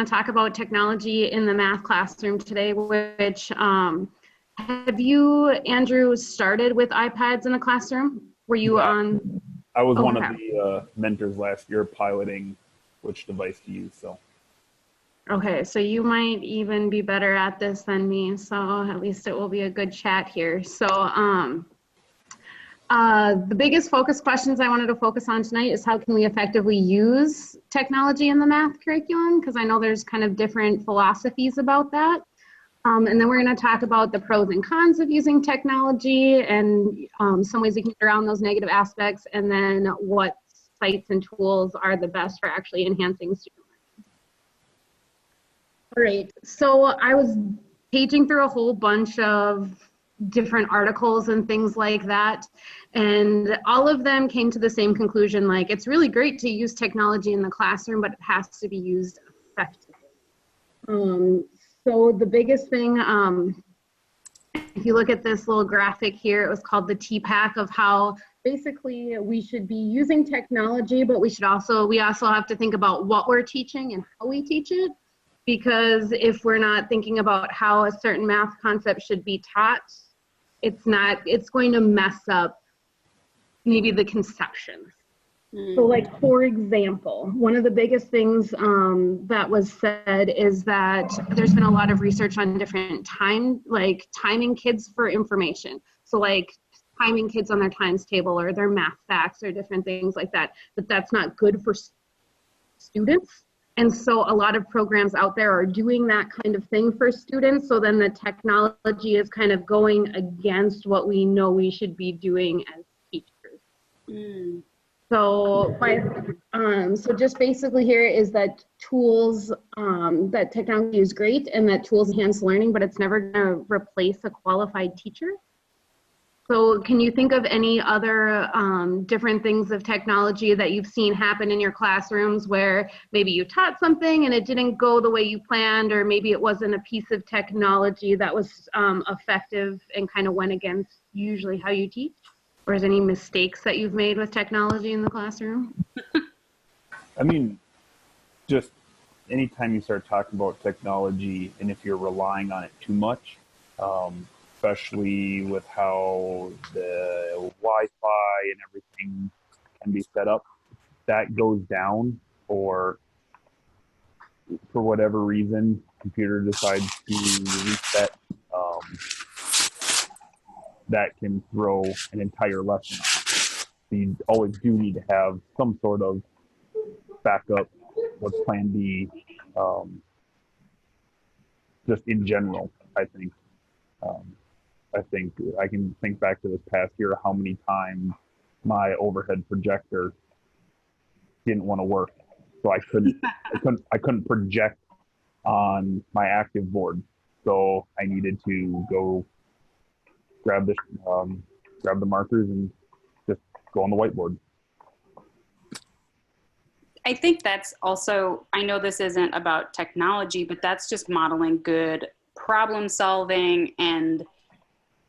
to talk about technology in the math classroom today, which have you, Andrew, started with iPads in the classroom? Were you Yeah, on? I was one of Okay. the mentors last year piloting which device to use. So Okay, so you might even be better at this than me, so at least it will be a good chat here. So the biggest focus questions I wanted to focus on tonight is how can we effectively use technology in the math curriculum? Because I know there's kind of different philosophies about that. And then we're going to talk about the pros and cons of using technology and some ways we can get around those negative aspects, and then what sites and tools are the best for actually enhancing student learning. All right, so I was paging through a whole bunch of different articles and things like that, and all of them came to the same conclusion, like it's really great to use technology in the classroom, but it has to be used effectively. So the biggest thing, if you look at this little graphic here, it was called the TPAC of how basically we should be using technology, but we also have to think about what we're teaching and how we teach it. Because if we're not thinking about how a certain math concept should be taught, it's going to mess up maybe the conception. So like, for example, one of the biggest things that was said is that there's been a lot of research on different timing kids for information. So like timing kids on their times table or their math facts or different things like that, but that's not good for students. And so a lot of programs out there are doing that kind of thing for students. So then the technology is kind of going against what we know we should be doing as teachers. So, so just basically here is that tools, that technology is great and that tools enhance learning, but it's never going to replace a qualified teacher. So can you think of any other different things of technology that you've seen happen in your classrooms where maybe you taught something and it didn't go the way you planned, or maybe it wasn't a piece of technology that was effective and kind of went against usually how you teach? Or is any mistakes that you've made with technology in the classroom? I mean, just anytime you start talking about technology, and if you're relying on it too much, especially with how the Wi-Fi and everything can be set up, that goes down, or for whatever reason, computer decides to reset, that can throw an entire lesson off. So you always do need to have some sort of backup, what's plan B, just in general, I think. I think I can think back to this past year, how many times my overhead projector didn't want to work. So I couldn't project on my active board. So I needed to go grab the markers and just go on the whiteboard. I think that's also, I know this isn't about technology, but that's just modeling good problem solving and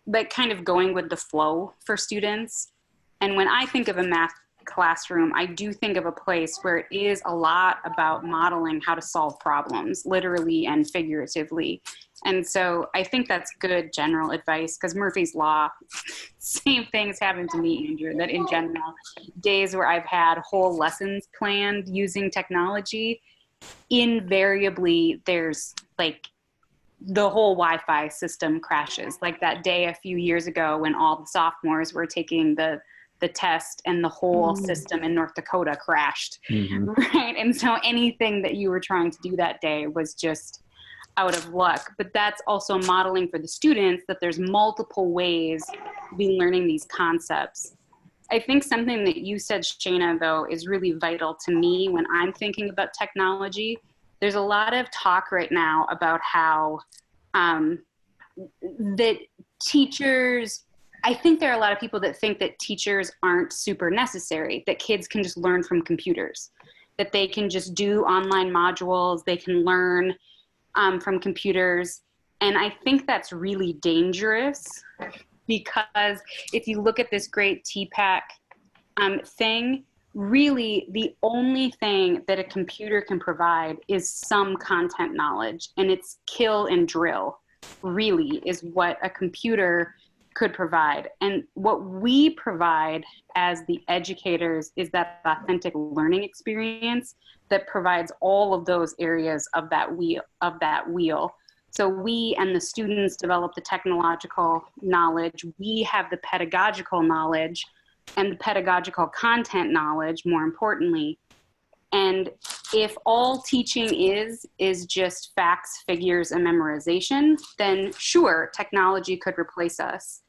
like kind of going with the flow for students. And when I think of a math classroom, I do think of a place where it is a lot about modeling how to solve problems, literally and figuratively. And so I think that's good general advice, because Murphy's Law, same things happened to me, Andrew, that in general, days where I've had whole lessons planned using technology, invariably there's like the whole Wi-Fi system crashes. Like that day a few years ago when all the sophomores were taking the test and the whole system in North Dakota crashed, right? And so anything that you were trying to do that day was just out of luck. But that's also modeling for the students that there's multiple ways to be learning these concepts. I think something that you said, Shana, though, is really vital to me when I'm thinking about technology. There's a lot of talk right now about how that teachers, I think there are a lot of people that think that teachers aren't super necessary, that kids can just learn from computers, that they can just do online modules, they can learn from computers. And I think that's really dangerous, because if you look at this great TPAC thing, really the only thing that a computer can provide is some content knowledge, and it's kill and drill really is what a computer could provide. And what we provide as the educators is that authentic learning experience that provides all of those areas of that wheel. So we and the students develop the technological knowledge. We have the pedagogical knowledge and the pedagogical content knowledge, more importantly. And if all teaching is just facts, figures, and memorization, then sure, technology could replace us.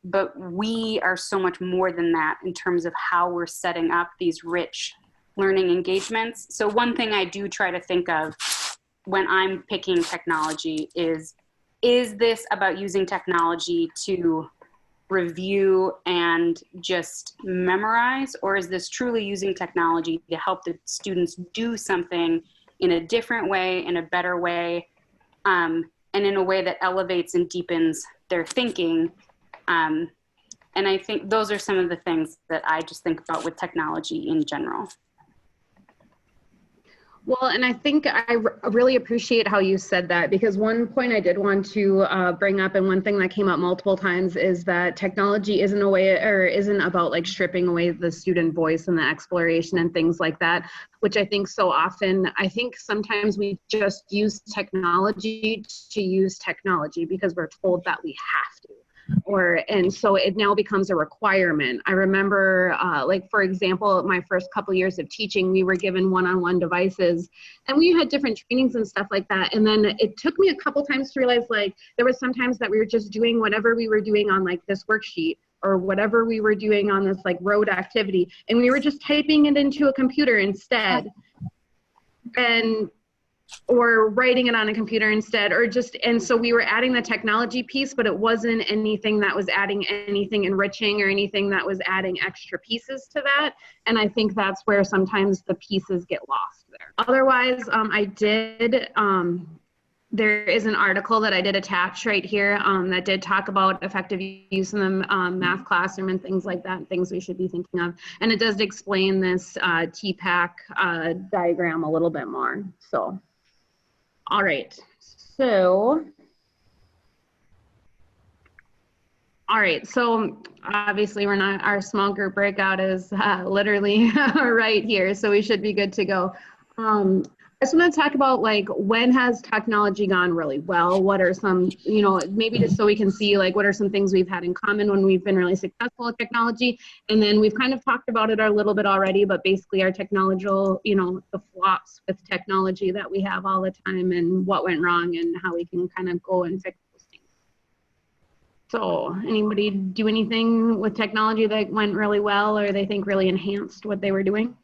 But we are so much more than that in terms of how we're setting up these rich learning engagements. So one thing I do try to think of when I'm picking technology is this about using technology to review and just memorize, or is this truly using technology to help the students do something in a different way, in a better way, and in a way that elevates and deepens their thinking? And I think those are some of the things that I just think about with technology in general. Well, and I think I really appreciate how you said that, because one point I did want to bring up, and one thing that came up multiple times, is that technology isn't a way, or isn't about like stripping away the student voice and the exploration and things like that, which I think so often, I think sometimes we just use technology to use technology because we're told that we have to. And so it now becomes a requirement. I remember, like, for example, my first couple years of teaching, we were given one-on-one devices, and we had different trainings and stuff like that. And then it took me a couple times to realize, like, there was sometimes that we were just doing whatever we were doing on like this worksheet, or whatever we were doing on this like road activity, and we were just typing it into a computer instead. Or writing it on a computer instead, and so we were adding the technology piece, but it wasn't anything that was adding anything enriching or anything that was adding extra pieces to that. And I think that's where sometimes the pieces get lost there. Otherwise, there is an article that I did attach right here that did talk about effective use in the math classroom and things like that, things we should be thinking of. And it does explain this TPAC diagram a little bit more. So. All right, so obviously our small group breakout is literally right here, so we should be good to go. I just want to talk about, like, when has technology gone really well? What are some, maybe just so we can see, like, what are some things we've had in common when we've been really successful at technology? And then we've kind of talked about it a little bit already, but basically our technological, the flops with technology that we have all the time, and what went wrong and how we can kind of go and fix those things. So anybody do anything with technology that went really well, or they think really enhanced what they were doing?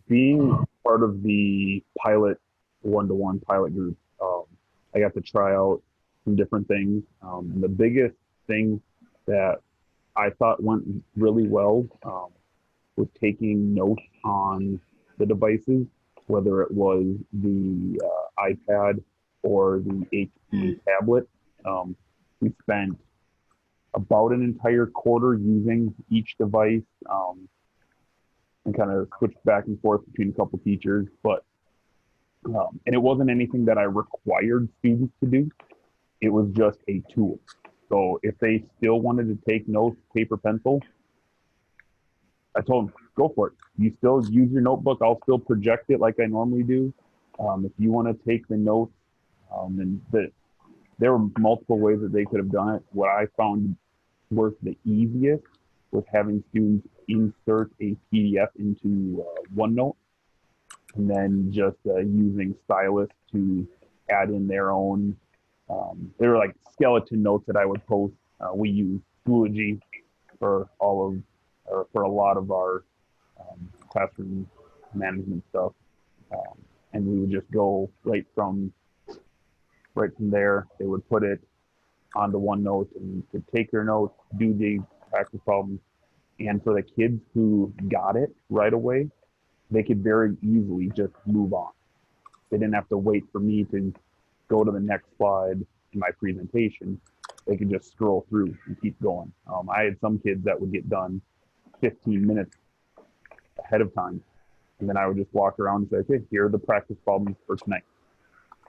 Being part of the pilot, one-to-one pilot group, I got to try out some different things. And the biggest thing that I thought went really well was taking notes on the devices, whether it was the iPad or the HP tablet. We spent about an entire quarter using each device, and kind of switched back and forth between a couple teachers, but and it wasn't anything that I required students to do. It was just a tool. So if they still wanted to take notes, paper, pencil, I told them, go for it. You still use your notebook. I'll still project it like I normally do. If you want to take the notes, and there were multiple ways that they could have done it. What I found worked the easiest was having students insert a PDF into OneNote, and then just using stylus to add in their own. They were like skeleton notes that I would post. We use Schoology for for a lot of our classroom management stuff, and we would just go right from there. They would put it onto OneNote, and you could take your notes, do the practice problems. And for the kids who got it right away, they could very easily just move on. They didn't have to wait for me to go to the next slide in my presentation. They could just scroll through and keep going. I had some kids that would get done 15 minutes ahead of time. And then I would just walk around and say, okay, here are the practice problems for tonight.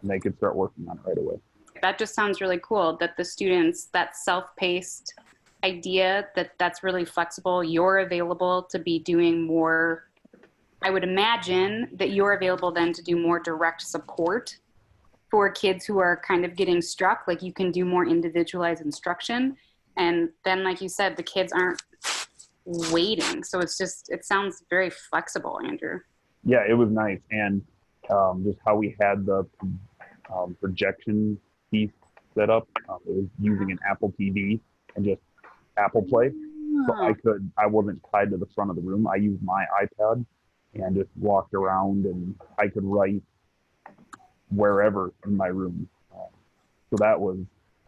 And they could start working on it right away. That just sounds really cool, that the students, that self-paced idea, that's really flexible. You're available to be doing more. I would imagine that you're available then to do more direct support for kids who are kind of getting struck. Like you can do more individualized instruction. And then, like you said, the kids aren't waiting. So it sounds very flexible, Andrew. Yeah, it was nice. And just how we had the projection piece set up, it was using an Apple TV and just Apple Play. So I wasn't tied to the front of the room. I used my iPad and just walked around, and I could write wherever in my room. So that was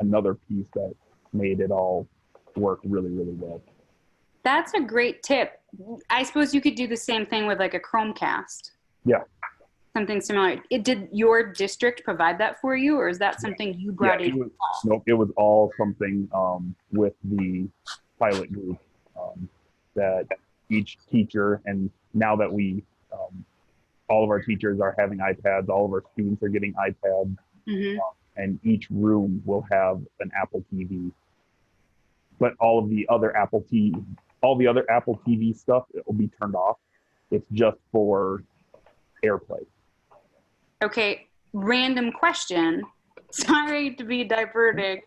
another piece that made it all work really, really well. That's a great tip. I suppose you could do the same thing with like a Chromecast. Yeah. Something similar. Did your district provide that for you, or is that something you brought in? Nope, it was all something with the pilot group that each teacher, and now that all of our teachers are having iPads, all of our students are getting iPads, and each room will have an Apple TV. But all the other Apple TV stuff, it will be turned off. It's just for AirPlay. Okay, random question. Sorry to be diverting,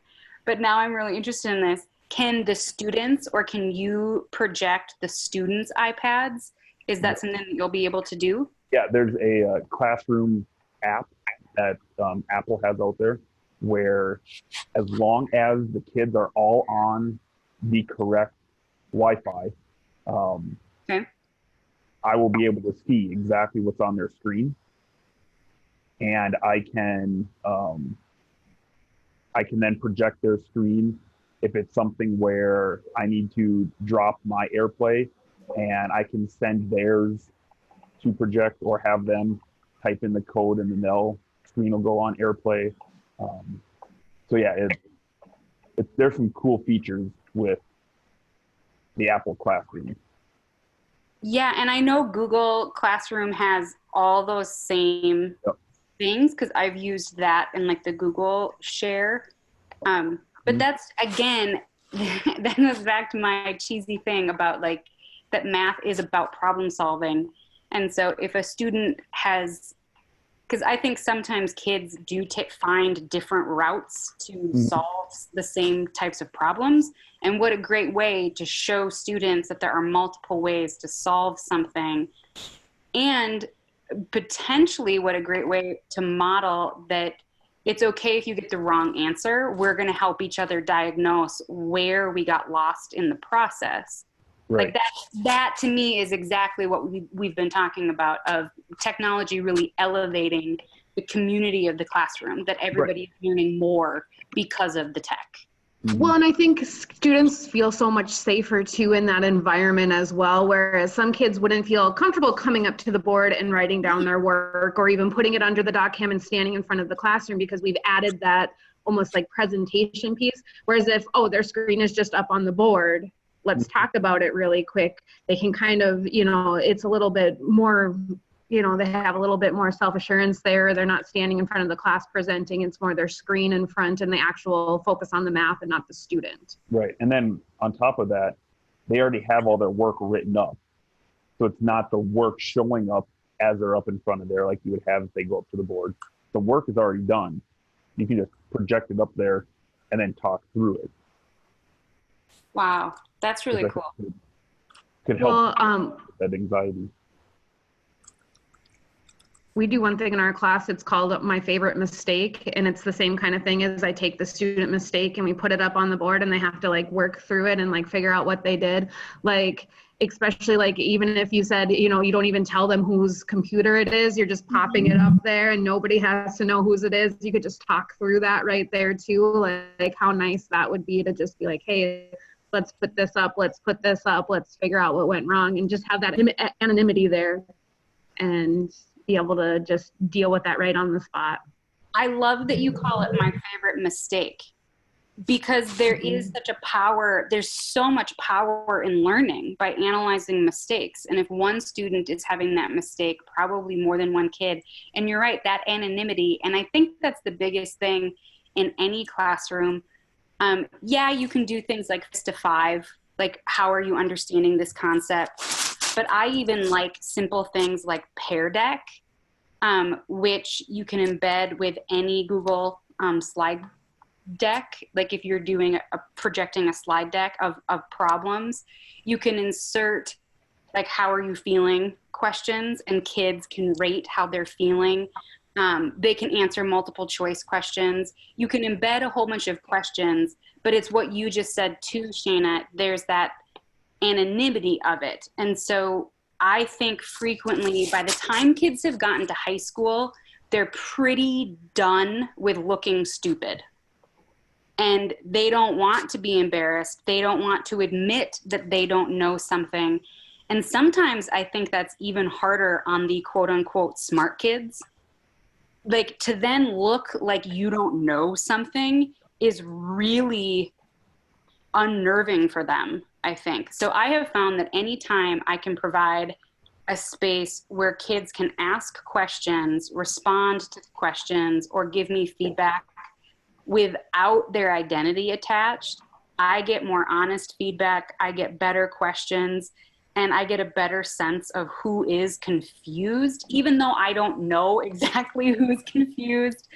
but now I'm really interested in this. Can the students, or can you project the students' iPads? Is that something that you'll be able to do? Yeah, there's a classroom app that Apple has out there, where as long as the kids are all on the correct Wi-Fi, okay, I will be able to see exactly what's on their screen. And I can then project their screen if it's something where I need to drop my AirPlay, and I can send theirs to project, or have them type in the code and then their screen will go on AirPlay. So yeah, there's some cool features with the Apple Classroom. Yeah, and I know Google Classroom has all those same things, because I've used that in like the Google Share. But that's, again, that goes back to my cheesy thing about like that math is about problem solving. And so if a student has, because I think sometimes kids do find different routes to solve the same types of problems. And what a great way to show students that there are multiple ways to solve something. And potentially what a great way to model that it's okay if you get the wrong answer. We're going to help each other diagnose where we got lost in the process. Right. Like that to me is exactly what we've been talking about, of technology really elevating the community of the classroom, that everybody is learning more because of the tech. Well, and I think students feel so much safer too in that environment as well, whereas some kids wouldn't feel comfortable coming up to the board and writing down their work, or even putting it under the doc cam and standing in front of the classroom, because we've added that almost like presentation piece. Whereas if, their screen is just up on the board, let's talk about it really quick, they can kind of, it's a little bit more, they have a little bit more self-assurance there. They're not standing in front of the class presenting. It's more their screen in front and the actual focus on the math and not the student. Right. And then on top of that, they already have all their work written up. So it's not the work showing up as they're up in front of there like you would have if they go up to the board. The work is already done. You can just project it up there and then talk through it. Wow. That's really cool. Could help with that anxiety. We do one thing in our class, it's called My Favorite Mistake, and it's the same kind of thing as I take the student mistake and we put it up on the board, and they have to like work through it and like figure out what they did. Like, especially like even if you said, you don't even tell them whose computer it is, you're just popping it up there and nobody has to know whose it is. You could just talk through that right there too. Like how nice that would be to just be like, hey, let's put this up, let's put this up, let's figure out what went wrong, and just have that anonymity there and be able to just deal with that right on the spot. I love that you call it My Favorite Mistake. because there is such a power, there's so much power in learning by analyzing mistakes. And if one student is having that mistake, probably more than one kid, and you're right, that anonymity, and I think that's the biggest thing in any classroom. Yeah, you can do things like 5, like how are you understanding this concept? But I even like simple things like Pear Deck, which you can embed with any Google slide deck. Like if you're doing projecting a slide deck of problems, you can insert like how are you feeling questions, and kids can rate how they're feeling. They can answer multiple choice questions. You can embed a whole bunch of questions, but it's what you just said too, Shana. There's that anonymity of it. And so I think frequently by the time kids have gotten to high school, they're pretty done with looking stupid. And they don't want to be embarrassed. They don't want to admit that they don't know something. And sometimes I think that's even harder on the quote unquote smart kids. Like to then look like you don't know something is really unnerving for them, I think. So I have found that anytime I can provide a space where kids can ask questions, respond to questions, or give me feedback without their identity attached, I get more honest feedback, I get better questions, and I get a better sense of who is confused. Even though I don't know exactly who's confused,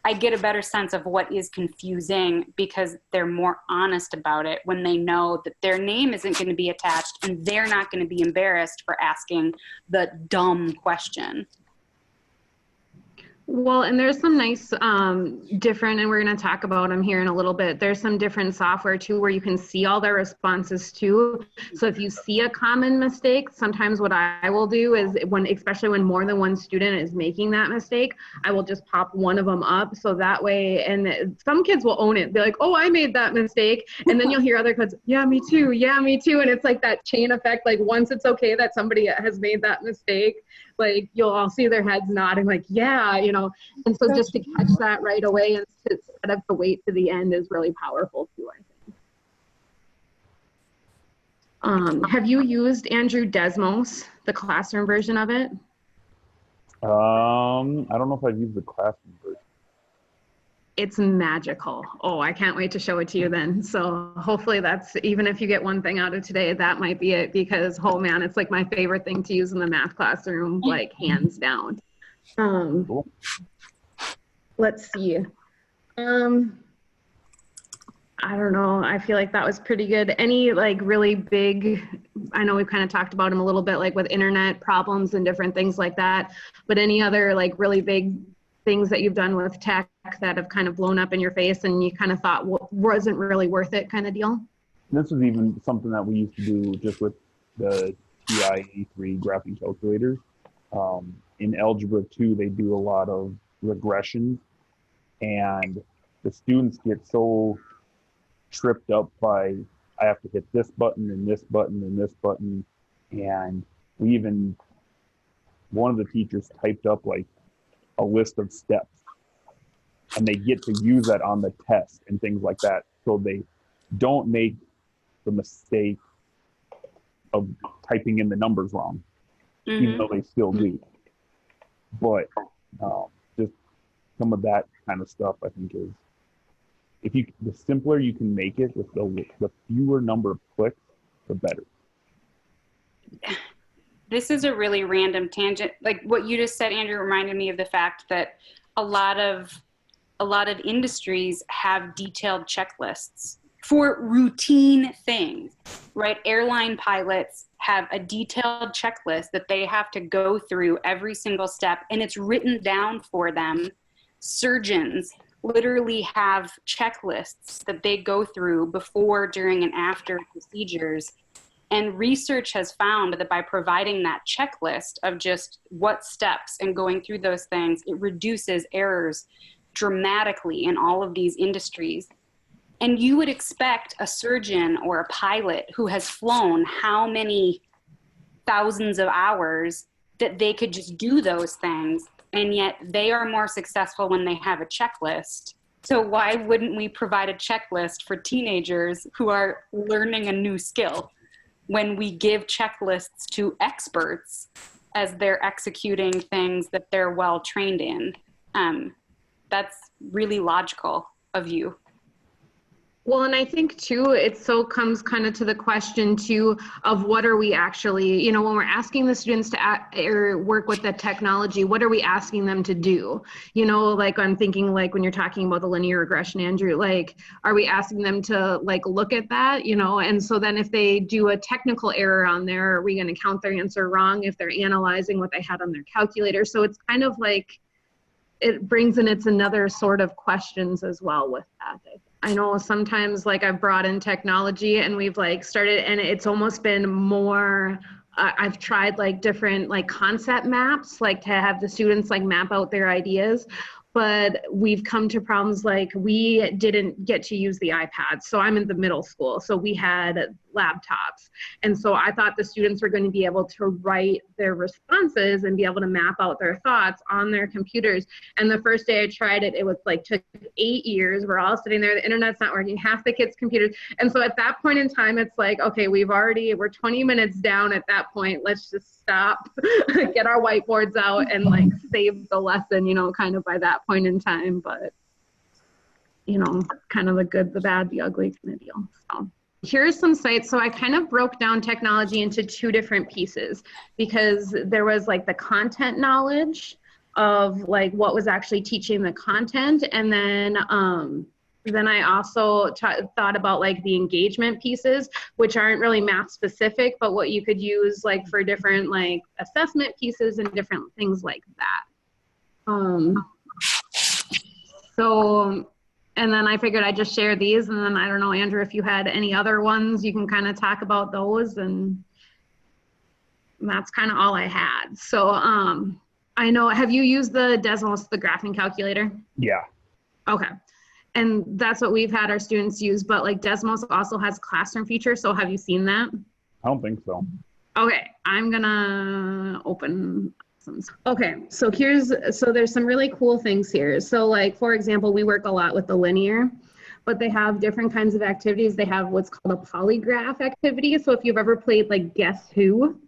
I get a better sense of what is confusing because they're more honest about it when they know that their name isn't going to be attached and they're not going to be embarrassed for asking the dumb question. Well, and there's some nice different, and we're going to talk about them here in a little bit. There's some different software too where you can see all their responses too. So if you see a common mistake, sometimes what I will do is especially when more than one student is making that mistake, I will just pop one of them up. So that way, and some kids will own it. They're like, oh, I made that mistake. And then you'll hear other kids, yeah, me too. Yeah, me too. And it's like that chain effect. Like once it's okay that somebody has made that mistake, like you'll all see their heads nodding like, yeah, you know. And so just to catch that right away instead of to wait to the end is really powerful too, I think. Have you used, Andrew, Desmos, the classroom version of it? I don't know if I've used the classroom version. It's magical. Oh, I can't wait to show it to you then. So hopefully that's, even if you get one thing out of today, that might be it, because oh man, it's like my favorite thing to use in the math classroom, like hands down. Cool. Let's see. I don't know. I feel like that was pretty good. Any like really big, I know we've kind of talked about them a little bit, like with internet problems and different things like that, but any other like really big things that you've done with tech that have kind of blown up in your face and you kind of thought wasn't really worth it kind of deal? This was even something that we used to do just with the TI-83 graphing calculators. In Algebra 2, they do a lot of regressions, and the students get so tripped up by, I have to hit this button and this button and this button. And one of the teachers typed up like a list of steps, and they get to use that on the test and things like that. So they don't make the mistake of typing in the numbers wrong, even though they still do. But just some of that kind of stuff, I think, is the simpler you can make it with the fewer number of clicks, the better. This is a really random tangent. Like what you just said, Andrew, reminded me of the fact that a lot of industries have detailed checklists for routine things, right? Airline pilots have a detailed checklist that they have to go through every single step, and it's written down for them. Surgeons literally have checklists that they go through before, during, and after procedures. And research has found that by providing that checklist of just what steps and going through those things, it reduces errors dramatically in all of these industries. And you would expect a surgeon or a pilot who has flown how many thousands of hours that they could just do those things. And yet they are more successful when they have a checklist So why wouldn't we provide a checklist for teenagers who are learning a new skill when we give checklists to experts as they're executing things that they're well trained in? That's really logical of you. Well, and I think too, it so comes kind of to the question too of what are we actually, you know, when we're asking the students to act, or work with the technology, what are we asking them to do? You know, like I'm thinking like when you're talking about the linear regression, Andrew, like, are we asking them to like look at that, you know? And so then if they do a technical error on there, are we going to count their answer wrong if they're analyzing what they had on their calculator? So it's kind of like, it brings in its another sort of questions as well with that. I know sometimes like I've brought in technology and we've like started, and it's almost been more, I've tried like different like concept maps, like to have the students like map out their ideas. But we've come to problems like we didn't get to use the iPads. So I'm in the middle school. So we had laptops. And so I thought the students were going to be able to write their responses and be able to map out their thoughts on their computers. And the first day I tried it, it was like took 8 years. We're all sitting there, the internet's not working, half the kids' computers. And so at that point in time, it's like, okay, we're 20 minutes down at that point. Let's just stop, get our whiteboards out and like save the lesson, you know, kind of by that point in time. But, you know, kind of the good, the bad, the ugly kind of deal. So here's some sites. So I kind of broke down technology into 2 different pieces because there was like the content knowledge of like what was actually teaching the content. And then I also thought about like the engagement pieces, which aren't really math specific, but what you could use like for different like assessment pieces and different things like that. And then I figured I'd just share these, and then I don't know, Andrew, if you had any other ones, you can kind of talk about those, and that's kind of all I had. So I know, have you used the Desmos, the graphing calculator? Yeah. Okay. And that's what we've had our students use, but like Desmos also has classroom features. So have you seen that? I don't think so. Okay, I'm gonna open some. Okay, so there's some really cool things here. So like, for example, we work a lot with the linear, but they have different kinds of activities. They have what's called a polygraph activity. So if you've ever played like Guess Who,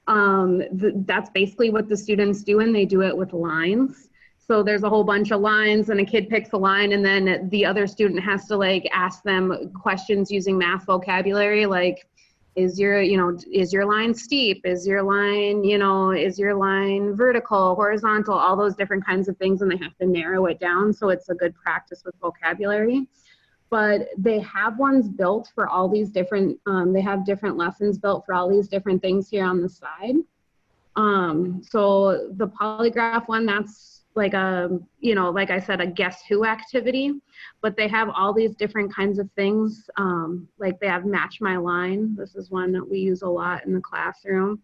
that's basically what the students do, and they do it with lines. So there's a whole bunch of lines and a kid picks a line, and then the other student has to like ask them questions using math vocabulary, like, is your line steep? Is your line vertical, horizontal, all those different kinds of things, and they have to narrow it down. So it's a good practice with vocabulary. But they have ones built for all these different, they have different lessons built for all these different things here on the side. So the polygraph one, that's like like I said, a Guess Who activity, but they have all these different kinds of things. Like they have Match My Line. This is one that we use a lot in the classroom.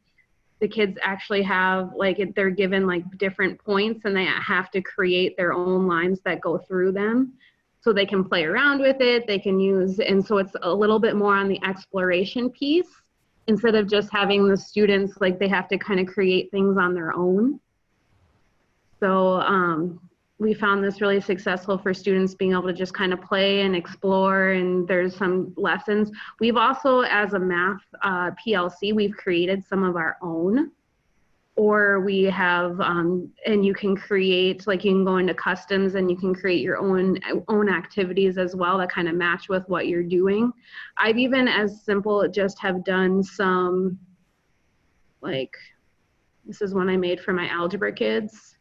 The kids actually have they're given like different points, and they have to create their own lines that go through them. So they can play around with it, they can use, and so it's a little bit more on the exploration piece instead of just having the students, like they have to kind of create things on their own. So we found this really successful for students being able to just kind of play and explore, and there's some lessons. We've also, as a math PLC, we've created some of our own, or we have, and you can create, like you can go into customs and you can create your own activities as well that kind of match with what you're doing. I've even, as simple, just have done some, like, this is one I made for my algebra kids.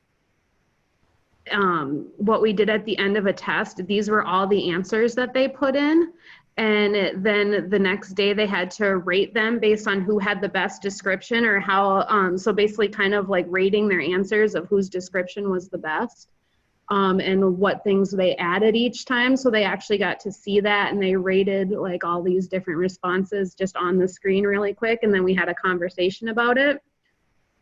What we did at the end of a test, these were all the answers that they put in. And then the next day they had to rate them based on who had the best description, or how, so basically kind of like rating their answers of whose description was the best, and what things they added each time. So they actually got to see that, and they rated like all these different responses just on the screen really quick. And then we had a conversation about it.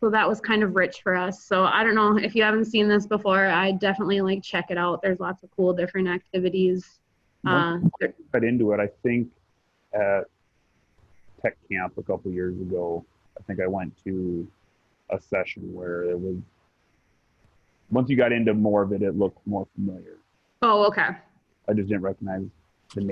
So that was kind of rich for us. So I don't know if you haven't seen this before, I definitely like check it out. There's lots of cool different activities. Got into it, I think at tech camp a couple years ago. I think I went to a session where it was, once you got into more of it, it looked more familiar. Oh, okay. I just didn't recognize the name.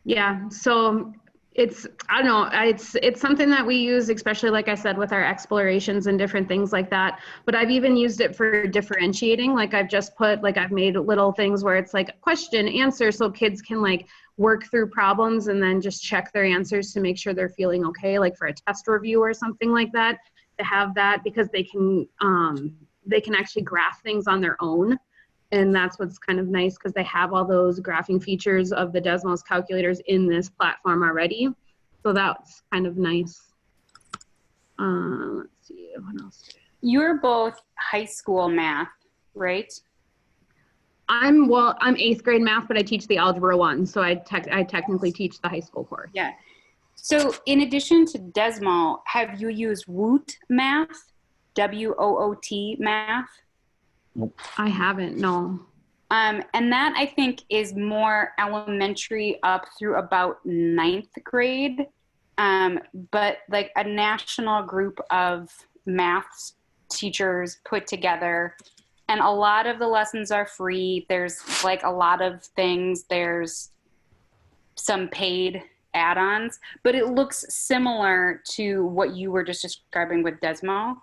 Yeah, so I don't know, it's something that we use, especially like I said, with our explorations and different things like that. But I've even used it for differentiating. Like I've made little things where it's like question, answer, so kids can like work through problems and then just check their answers to make sure they're feeling okay, like for a test review or something like that, to have that because they can actually graph things on their own. And that's what's kind of nice because they have all those graphing features of the Desmos calculators in this platform already. So that's kind of nice. Let's see, what else? You're both high school math, right? I'm 8th grade math, but I teach the Algebra 1. So I technically teach the high school course. Yeah. So in addition to Desmo, have you used Woot math, WOOT math? I haven't, no. And that I think is more elementary up through about 9th grade. But like a national group of math teachers put together, and a lot of the lessons are free. There's like a lot of things. There's some paid add-ons, but it looks similar to what you were just describing with Desmo.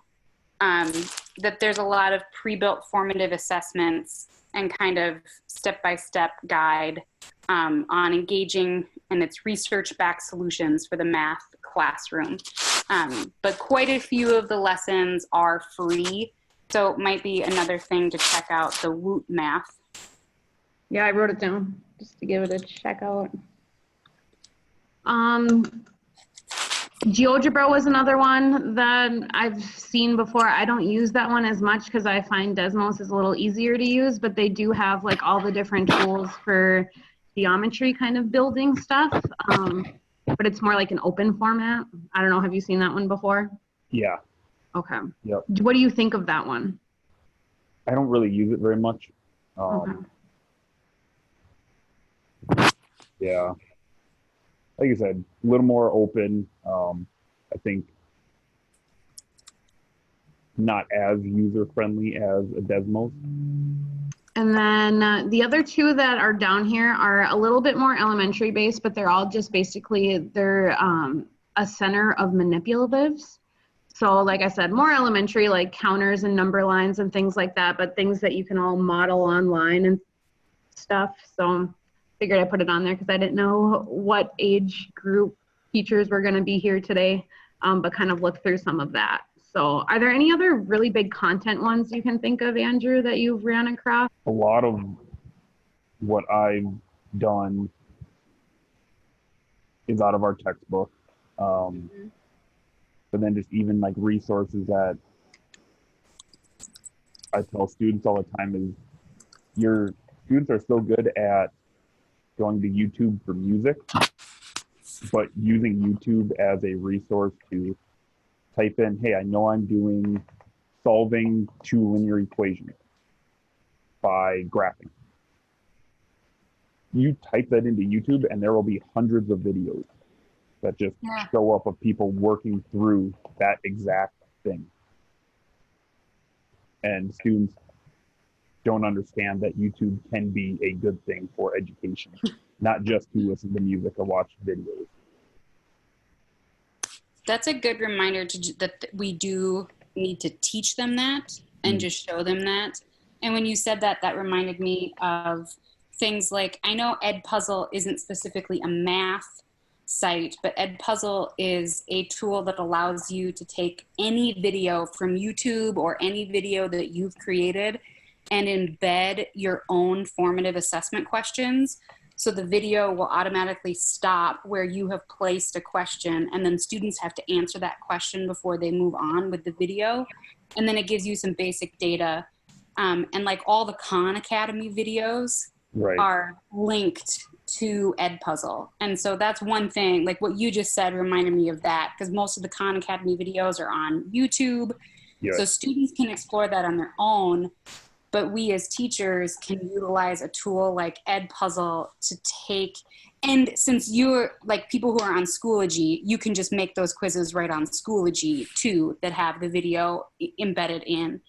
That there's a lot of pre-built formative assessments and kind of step-by-step guide on engaging in its research-backed solutions for the math classroom. But quite a few of the lessons are free, so it might be another thing to check out, the Woot math. Yeah, I wrote it down just to give it a check out. GeoGebra was another one that I've seen before. I don't use that one as much because I find Desmos is a little easier to use, but they do have like all the different tools for geometry kind of building stuff. But it's more like an open format. I don't know. Have you seen that one before? Yeah. Okay. Yep. What do you think of that one? I don't really use it very much. Okay. Yeah. Like I said, a little more open. I think not as user friendly as a Desmos. And then the other two that are down here are a little bit more elementary based, but they're all just basically, they're a center of manipulatives. So like I said, more elementary, like counters and number lines and things like that, but things that you can all model online and stuff. So figured I put it on there because I didn't know what age group teachers were going to be here today, but kind of look through some of that. So are there any other really big content ones you can think of, Andrew, that you've ran across? A lot of what I've done is out of our textbook. But then just even like resources that I tell students all the time is your students are so good at going to YouTube for music, but using YouTube as a resource to type in, hey, I know I'm doing solving two linear equations by graphing. You type that into YouTube and there will be hundreds of videos that just show up of people working through that exact thing. And students don't understand that YouTube can be a good thing for education, not just to listen to music or watch videos. That's a good reminder that we do need to teach them that and just show them that. And when you said that, that reminded me of things like, I know Edpuzzle isn't specifically a math site, but Edpuzzle is a tool that allows you to take any video from YouTube or any video that you've created and embed your own formative assessment questions. So the video will automatically stop where you have placed a question, and then students have to answer that question before they move on with the video. And then it gives you some basic data. And like all the Khan Academy videos are linked to Edpuzzle. And so that's one thing, like what you just said reminded me of that, because most of the Khan Academy videos are on YouTube. So students can explore that on their own. But we as teachers can utilize a tool like Edpuzzle to take, and since you're like people who are on Schoology, you can just make those quizzes right on Schoology too that have the video embedded in.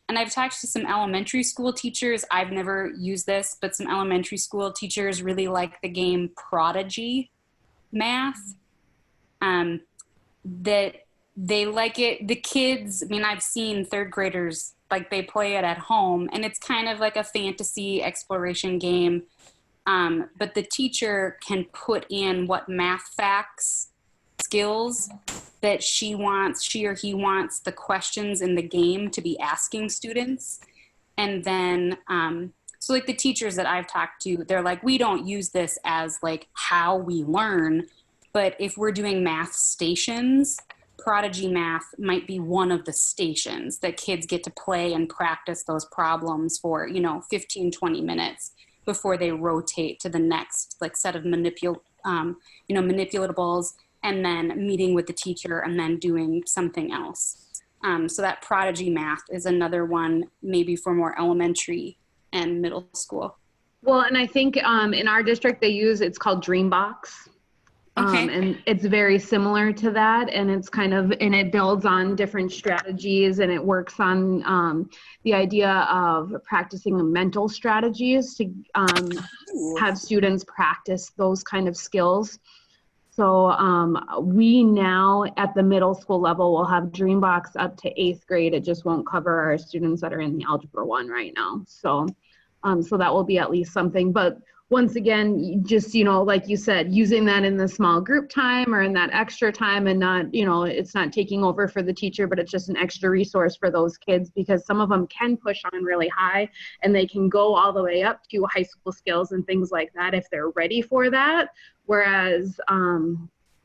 And I've talked to some elementary school teachers. I've never used this, but some elementary school teachers really like the game Prodigy Math. That they like it. The kids, I mean, I've seen third graders, like they play it at home, and it's kind of like a fantasy exploration game. But the teacher can put in what math facts, skills that she or he wants the questions in the game to be asking students. And then, so like the teachers that I've talked to, they're like, we don't use this as like how we learn, but if we're doing math stations, Prodigy Math might be one of the stations that kids get to play and practice those problems for, 15, 20 minutes before they rotate to the next like set of manipulatables, and then meeting with the teacher and then doing something else. So that Prodigy Math is another one maybe for more elementary and middle school. Well, and I think in our district it's called Dreambox. Okay. And it's very similar to that, and it builds on different strategies, and it works on the idea of practicing mental strategies to have students practice those kind of skills. So we now at the middle school level will have Dreambox up to 8th grade. It just won't cover our students that are in the Algebra 1 right now. So that will be at least something. But once again, just, like you said, using that in the small group time or in that extra time, and not, it's not taking over for the teacher, but it's just an extra resource for those kids, because some of them can push on really high and they can go all the way up to high school skills and things like that if they're ready for that. Whereas,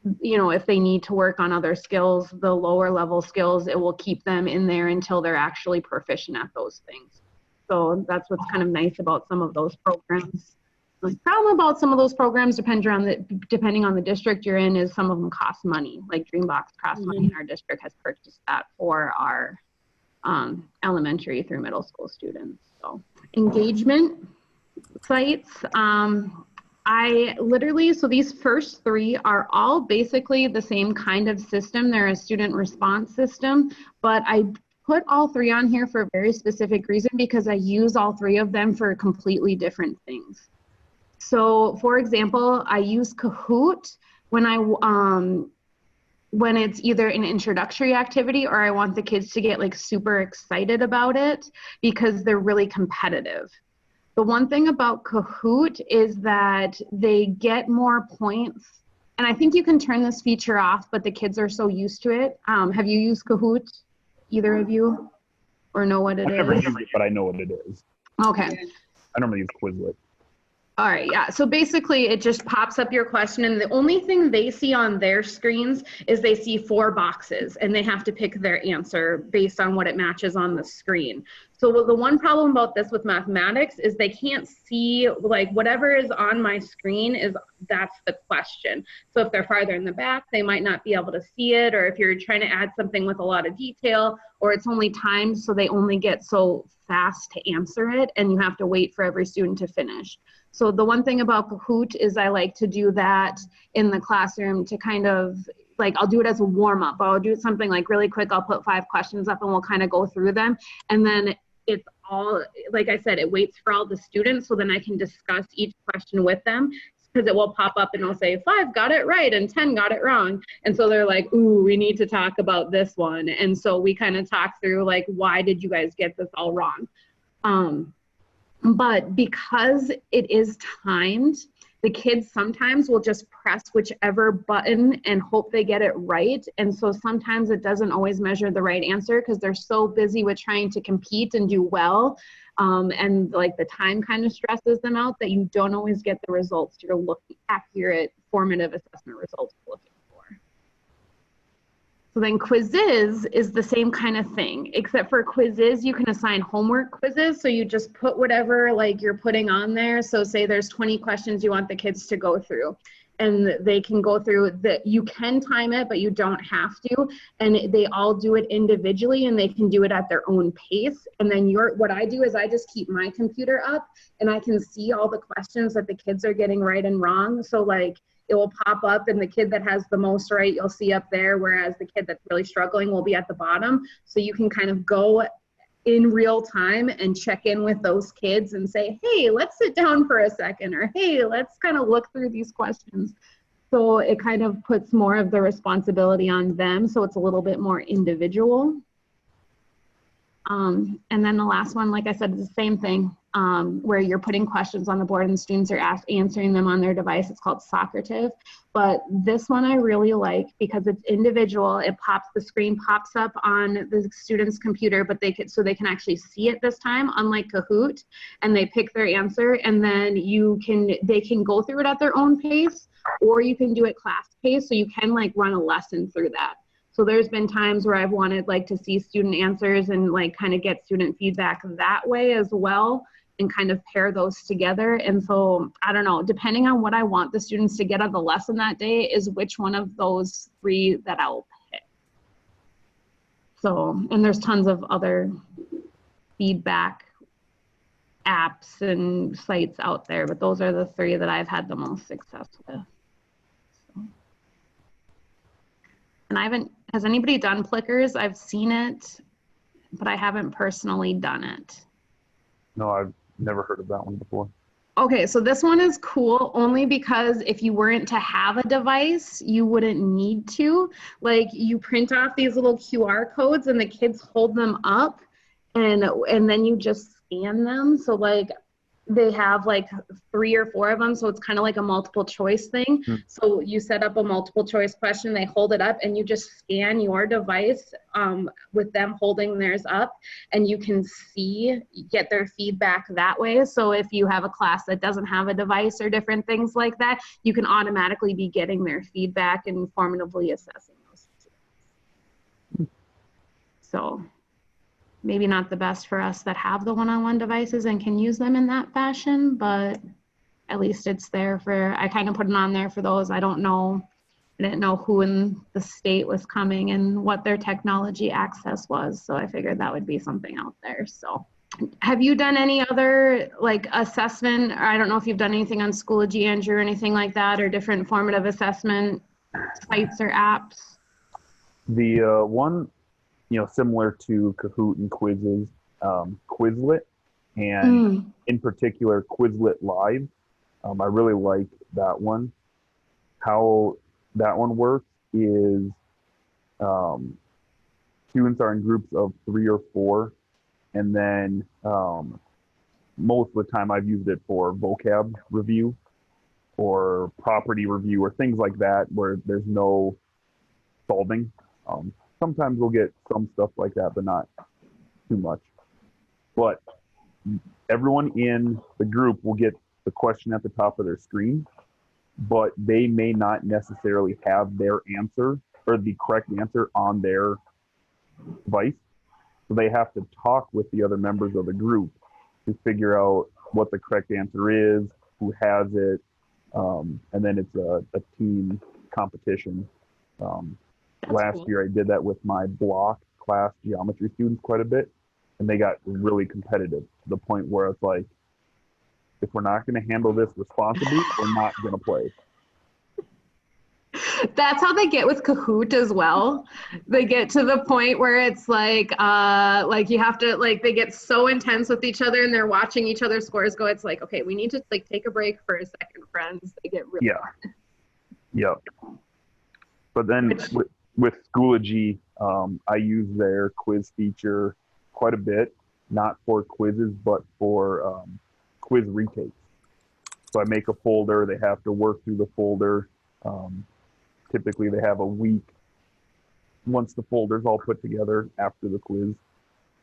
if they need to work on other skills, the lower level skills, it will keep them in there until they're actually proficient at those things. So that's what's kind of nice about some of those programs. The problem about some of those programs, depending on the district you're in, is some of them cost money. Like Dreambox costs money, and our district has purchased that for our elementary through middle school students. So engagement sites, so these first 3 are all basically the same kind of system. They're a student response system, but I put all 3 on here for a very specific reason, because I use all 3 of them for completely different things. So, for example, I use Kahoot when it's either an introductory activity or I want the kids to get like super excited about it because they're really competitive. The one thing about Kahoot is that they get more points, and I think you can turn this feature off, but the kids are so used to it. Have you used Kahoot, either of you, or know what it is? I've never used it, but I know what it is. Okay. I normally use Quizlet. All right, yeah. So basically it just pops up your question, and the only thing they see on their screens is they see 4 boxes, and they have to pick their answer based on what it matches on the screen. So the one problem about this with mathematics is they can't see, like, whatever is on my screen that's the question. So if they're farther in the back, they might not be able to see it, or if you're trying to add something with a lot of detail, or it's only timed so they only get so fast to answer it, and you have to wait for every student to finish. So the one thing about Kahoot is I like to do that in the classroom to kind of, like, I'll do it as a warm up. I'll do something like really quick. I'll put 5 questions up and we'll kind of go through them. And then it's all, like I said, it waits for all the students, so then I can discuss each question with them, because it will pop up and it'll say 5 got it right and 10 got it wrong. And so they're like, ooh, we need to talk about this one. And so we kind of talk through, like, why did you guys get this all wrong? But because it is timed, the kids sometimes will just press whichever button and hope they get it right. And so sometimes it doesn't always measure the right answer because they're so busy with trying to compete and do well. And like the time kind of stresses them out that you don't always get the results you're looking, accurate formative assessment results you're looking for. So then quizzes is the same kind of thing, except for quizzes, you can assign homework quizzes. So you just put whatever like you're putting on there. So say there's 20 questions you want the kids to go through, and they can go through that. You can time it, but you don't have to. And they all do it individually, and they can do it at their own pace. And then what I do is I just keep my computer up, and I can see all the questions that the kids are getting right and wrong. So like, it will pop up, and the kid that has the most right, you'll see up there, whereas the kid that's really struggling will be at the bottom. So you can kind of go in real time and check in with those kids and say, hey, let's sit down for a second, or hey, let's kind of look through these questions. So it kind of puts more of the responsibility on them, so it's a little bit more individual. And then the last one, like I said, is the same thing, where you're putting questions on the board and students are answering them on their device. It's called Socrative. But this one I really like because it's individual. It pops, the screen pops up on the student's computer, but they can actually see it this time, unlike Kahoot, and they pick their answer, and then they can go through it at their own pace, or you can do it class pace, so you can like run a lesson through that. So there's been times where I've wanted like to see student answers and like kind of get student feedback that way as well, and kind of pair those together. And so I don't know, depending on what I want the students to get out of the lesson that day is which one of those three that I'll pick. So, and there's tons of other feedback apps and sites out there, but those are the three that I've had the most success with. So. And has anybody done Plickers? I've seen it, but I haven't personally done it. No, I've never heard of that one before. Okay, so this one is cool only because if you weren't to have a device, you wouldn't need to. Like, you print off these little QR codes and the kids hold them up, and then you just scan them. So like they have like 3 or 4 of them, so it's kind of like a multiple choice thing. So you set up a multiple choice question, they hold it up, and you just scan your device with them holding theirs up, and you can get their feedback that way. So if you have a class that doesn't have a device or different things like that, you can automatically be getting their feedback and formatively assessing those students. So maybe not the best for us that have the one-on-one devices and can use them in that fashion, but at least it's there I kind of put it on there for those. I didn't know who in the state was coming and what their technology access was. So I figured that would be something out there. So have you done any other like assessment? Or I don't know if you've done anything on Schoology, Andrew, or anything like that, or different formative assessment sites or apps? The one, similar to Kahoot and quizzes, Quizlet, and in particular Quizlet Live. I really like that one. How that one works is students are in groups of 3 or 4, and then most of the time I've used it for vocab review or property review or things like that where there's no solving. Sometimes we'll get some stuff like that, but not too much. But everyone in the group will get the question at the top of their screen, but they may not necessarily have their answer or the correct answer on their device. So they have to talk with the other members of the group to figure out what the correct answer is, who has it, and then it's a team competition. Last year I did that with my block class geometry students quite a bit, and they got really competitive to the point where it's like, if we're not going to handle this responsibly, we're not going to play. That's how they get with Kahoot as well. They get to the point where it's like you have to, like, they get so intense with each other and they're watching each other's scores go. It's like, okay, we need to like take a break for a second, friends. They get really hard. Yeah. But then with Schoology, I use their quiz feature quite a bit, not for quizzes, but for quiz retakes. So I make a folder, they have to work through the folder. Typically they have a week once the folder's all put together after the quiz,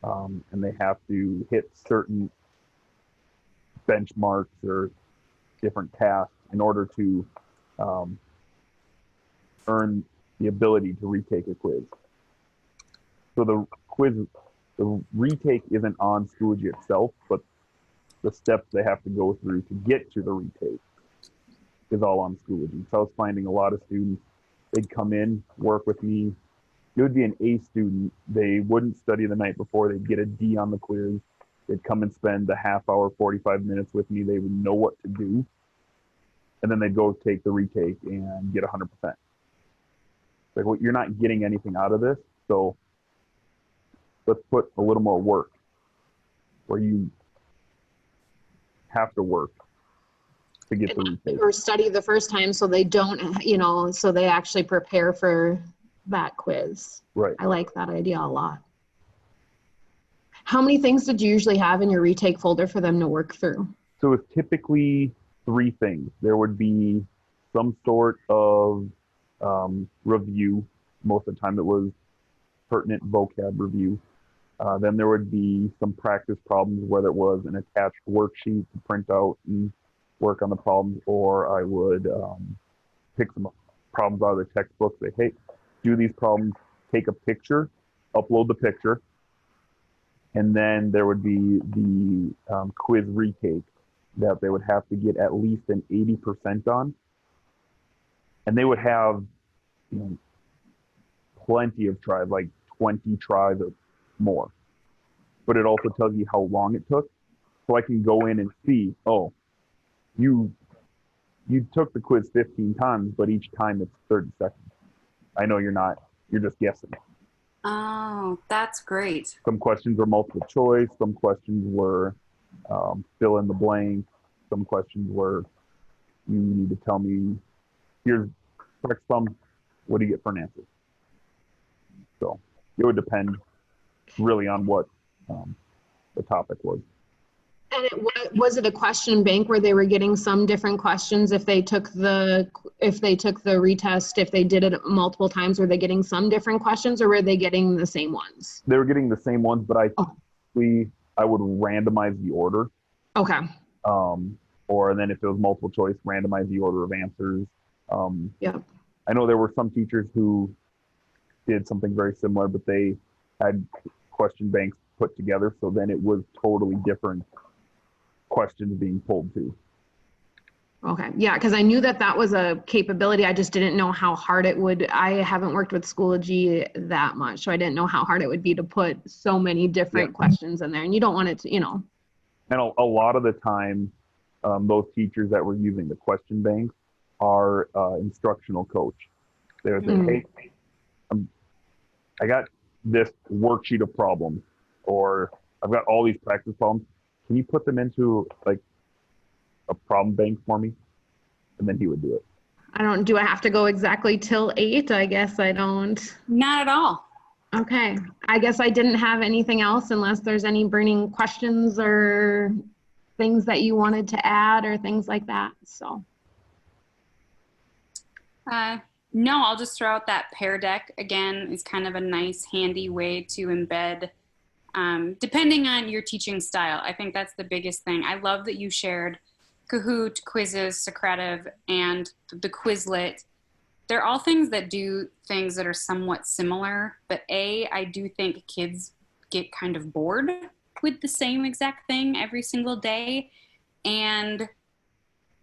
and they have to hit certain benchmarks or different tasks in order to earn the ability to retake a quiz. So the retake isn't on Schoology itself, but the steps they have to go through to get to the retake is all on Schoology. So I was finding a lot of students, they'd come in, work with me. It would be an A student. They wouldn't study the night before. They'd get a D on the quiz. They'd come and spend a half hour, 45 minutes with me. They would know what to do. And then they'd go take the retake and get 100%. Like, well, you're not getting anything out of this, so let's put a little more work where you have to work to get the retake. Or study the first time so they don't, you know, so they actually prepare for that quiz. Right. I like that idea a lot. How many things did you usually have in your retake folder for them to work through? So it's typically 3 things. There would be some sort of review. Most of the time it was pertinent vocab review. Then there would be some practice problems, whether it was an attached worksheet to print out and work on the problems, or I would pick some problems out of the textbook, say, hey, do these problems, take a picture, upload the picture, and then there would be the quiz retake that they would have to get at least an 80% on. And they would have, you know, plenty of tries, like 20 tries or more. But it also tells you how long it took. So I can go in and see, oh, you took the quiz 15 times, but each time it's 30 seconds. I know you're not, you're just guessing. Oh, that's great. Some questions were multiple choice. Some questions were fill in the blank. Some questions were, you need to tell me, here's correct sum, what do you get for an answer? So it would depend really on what the topic was. And was it a question bank where they were getting some different questions if they took the retest, if they did it multiple times, were they getting some different questions or were they getting the same ones? They were getting the same ones, but I would randomize the order. Okay. Or then if it was multiple choice, randomize the order of answers. Yeah. I know there were some teachers who did something very similar, but they had question banks put together, so then it was totally different questions being pulled to. Okay. Yeah, because I knew that was a capability. I just didn't know how hard it would. I haven't worked with Schoology that much, so I didn't know how hard it would be to put so many different questions in there. And you don't want it to, you know. And a lot of the time, those teachers that were using the question banks are instructional coach. They would say, hey, I got this worksheet of problems, or I've got all these practice problems. Can you put them into like a problem bank for me? And then he would do it. Do I have to go exactly till 8? I guess I don't. Not at all. Okay. I guess I didn't have anything else unless there's any burning questions or things that you wanted to add or things like that. So. No, I'll just throw out that pair deck again is kind of a nice handy way to embed depending on your teaching style. I think that's the biggest thing. I love that you shared Kahoot, Quizzes, Socrative, and the Quizlet. They're all things that do things that are somewhat similar, but I do think kids get kind of bored with the same exact thing every single day. And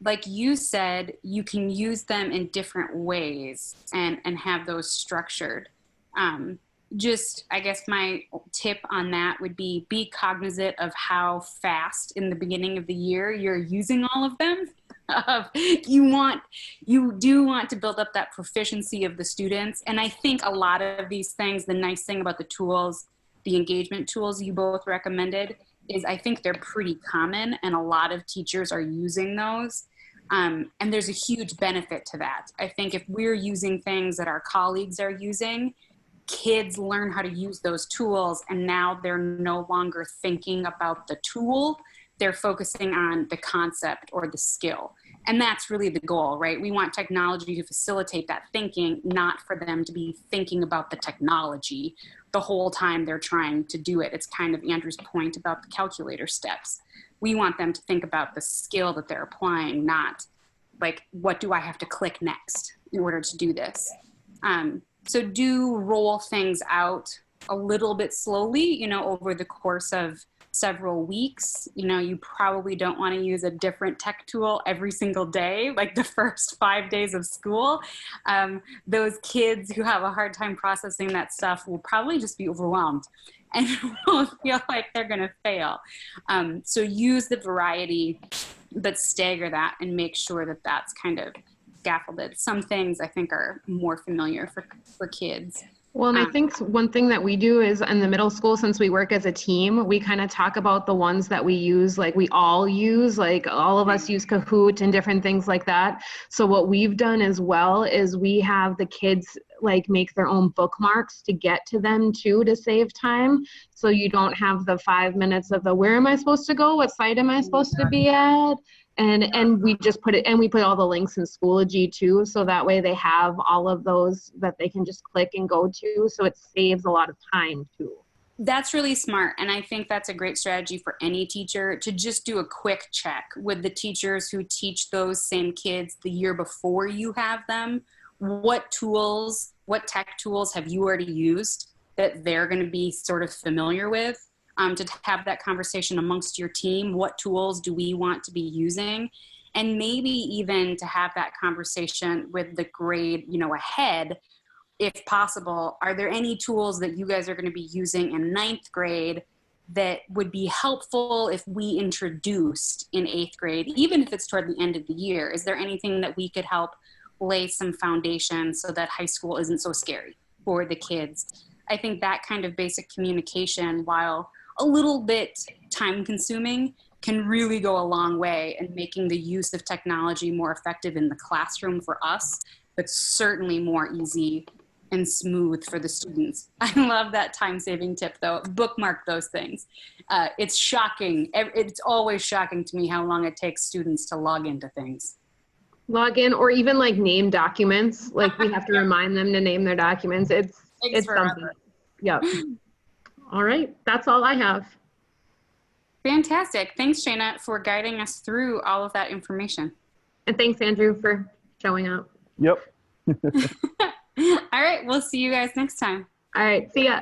like you said, you can use them in different ways and have those structured. Just, I guess my tip on that would be cognizant of how fast in the beginning of the year you're using all of them. You do want to build up that proficiency of the students. And I think a lot of these things, the nice thing about the tools, the engagement tools you both recommended, is I think they're pretty common and a lot of teachers are using those. And there's a huge benefit to that. I think if we're using things that our colleagues are using, kids learn how to use those tools, and now they're no longer thinking about the tool. They're focusing on the concept or the skill. And that's really the goal, right? We want technology to facilitate that thinking, not for them to be thinking about the technology the whole time they're trying to do it. It's kind of Andrew's point about the calculator steps. We want them to think about the skill that they're applying, not like, what do I have to click next in order to do this? So do roll things out a little bit slowly, over the course of several weeks. You probably don't want to use a different tech tool every single day, like the first 5 days of school. Those kids who have a hard time processing that stuff will probably just be overwhelmed and will feel like they're going to fail. So use the variety, but stagger that and make sure that that's kind of scaffolded. Some things I think are more familiar for kids. Well, and I think one thing that we do is in the middle school, since we work as a team, we kind of talk about the ones that we use, like we all use, like all of us use Kahoot and different things like that. So what we've done as well is we have the kids like make their own bookmarks to get to them too, to save time. So you don't have the 5 minutes of the, where am I supposed to go? What site am I supposed to be at? And we just put it, and we put all the links in Schoology too, so that way they have all of those that they can just click and go to, so it saves a lot of time too. That's really smart, and I think that's a great strategy for any teacher to just do a quick check with the teachers who teach those same kids the year before you have them. What tools, what tech tools have you already used that they're going to be sort of familiar with? To have that conversation amongst your team. What tools do we want to be using? And maybe even to have that conversation with the grade, you know, ahead, if possible. Are there any tools that you guys are going to be using in 9th grade that would be helpful if we introduced in 8th grade, even if it's toward the end of the year? Is there anything that we could help lay some foundation so that high school isn't so scary for the kids? I think that kind of basic communication, while a little bit time consuming, can really go a long way in making the use of technology more effective in the classroom for us, but certainly more easy and smooth for the students. I love that time-saving tip though. Bookmark those things. It's shocking. It's always shocking to me how long it takes students to log into things. Log in, or even like name documents. Like we have to remind them to name their documents. It's something. Yep. All right, that's all I have. Fantastic. Thanks, Shana, for guiding us through all of that information. And thanks, Andrew, for showing up. Yep. All right, we'll see you guys next time. All right, see ya.